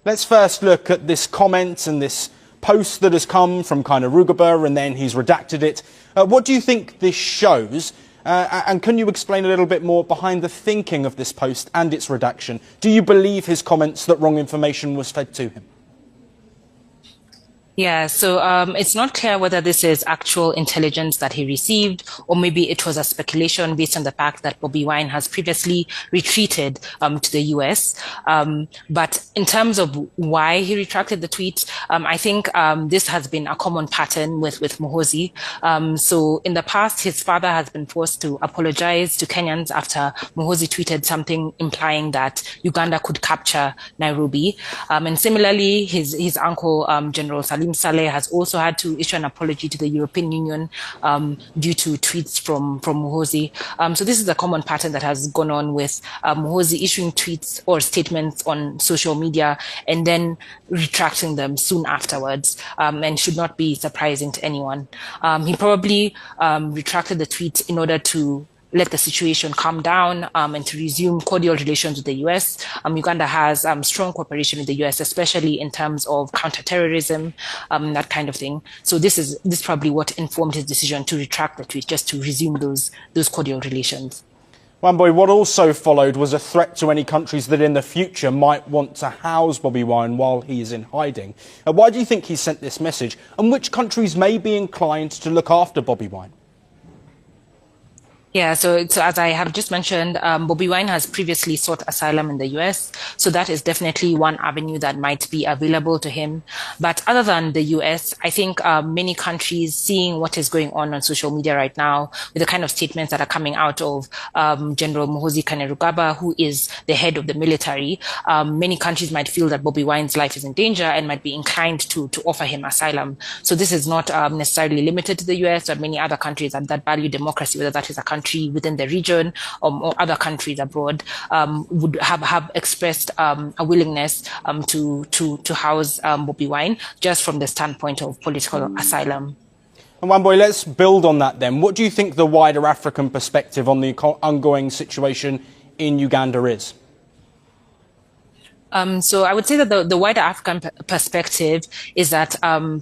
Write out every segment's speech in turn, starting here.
Let's first look at this comment and this post that has come from Kainerugaba, and then he's redacted it. What do you think this shows? And can you explain a little bit more behind the thinking of this post and its redaction? Do you believe his comments that wrong information was fed to him? Yeah, so it's not clear whether this is actual intelligence that he received, or maybe it was a speculation based on the fact that Bobi Wine has previously retreated to the US. But in terms of why he retracted the tweet, I think this has been a common pattern with Muhoozi. So in the past, his father has been forced to apologize to Kenyans after Muhoozi tweeted something implying that Uganda could capture Nairobi. And similarly, his uncle, General Saleh, has also had to issue an apology to the European Union due to tweets from Muhoozi. So this is a common pattern that has gone on with Muhoozi issuing tweets or statements on social media and then retracting them soon afterwards, and should not be surprising to anyone. He probably retracted the tweet in order to let the situation calm down and to resume cordial relations with the US. Uganda has strong cooperation with the US, especially in terms of counterterrorism, that kind of thing. So this probably what informed his decision to retract the tweet, just to resume those cordial relations. Wamboy, what also followed was a threat to any countries that in the future might want to house Bobi Wine while he is in hiding. Why do you think he sent this message? And which countries may be inclined to look after Bobi Wine? Yeah, so as I have just mentioned, Bobi Wine has previously sought asylum in the US. So that is definitely one avenue that might be available to him. But other than the US, I think many countries, seeing what is going on social media right now, with the kind of statements that are coming out of General Muhoozi Kainerugaba, who is the head of the military, many countries might feel that Bobi Wine's life is in danger and might be inclined to offer him asylum. So this is not necessarily limited to the US, or many other countries that value democracy, whether that is a country within the region or other countries abroad, would have expressed a willingness to house Bobi Wine, just from the standpoint of political asylum. And Wamboy, let's build on that then. What do you think the wider African perspective on the ongoing situation in Uganda is? So I would say that the wider African perspective is that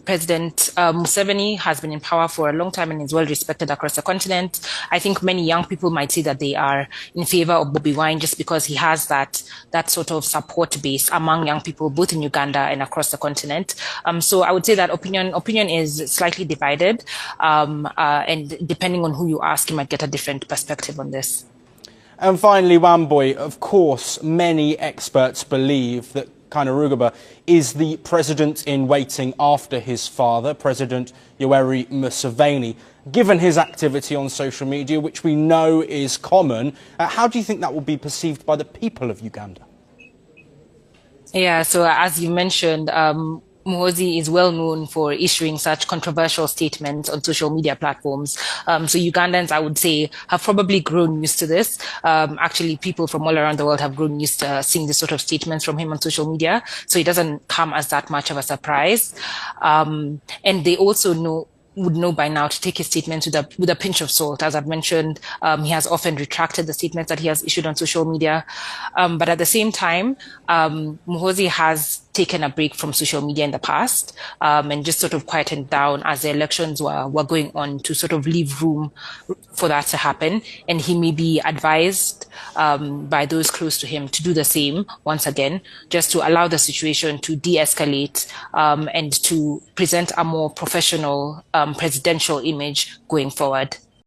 President Museveni has been in power for a long time and is well respected across the continent. I think many young people might say that they are in favor of Bobi Wine just because he has that sort of support base among young people, both in Uganda and across the continent. So I would say that opinion is slightly divided, and depending on who you ask, you might get a different perspective on this. And finally, Wamboy, of course, many experts believe that Kainerugaba is the president in waiting after his father, President Yoweri Museveni. Given his activity on social media, which we know is common, how do you think that will be perceived by the people of Uganda? Yeah, so as you mentioned, Muhoozi is well known for issuing such controversial statements on social media platforms. So Ugandans, I would say, have probably grown used to this. Actually, people from all around the world have grown used to seeing this sort of statements from him on social media. So it doesn't come as that much of a surprise. And they also would know by now to take his statements with a pinch of salt. As I've mentioned, he has often retracted the statements that he has issued on social media. But at the same time, Muhoozi has taken a break from social media in the past, and just sort of quietened down as the elections were going on, to sort of leave room for that to happen. And he may be advised by those close to him to do the same once again, just to allow the situation to de-escalate, and to present a more professional presidential image going forward.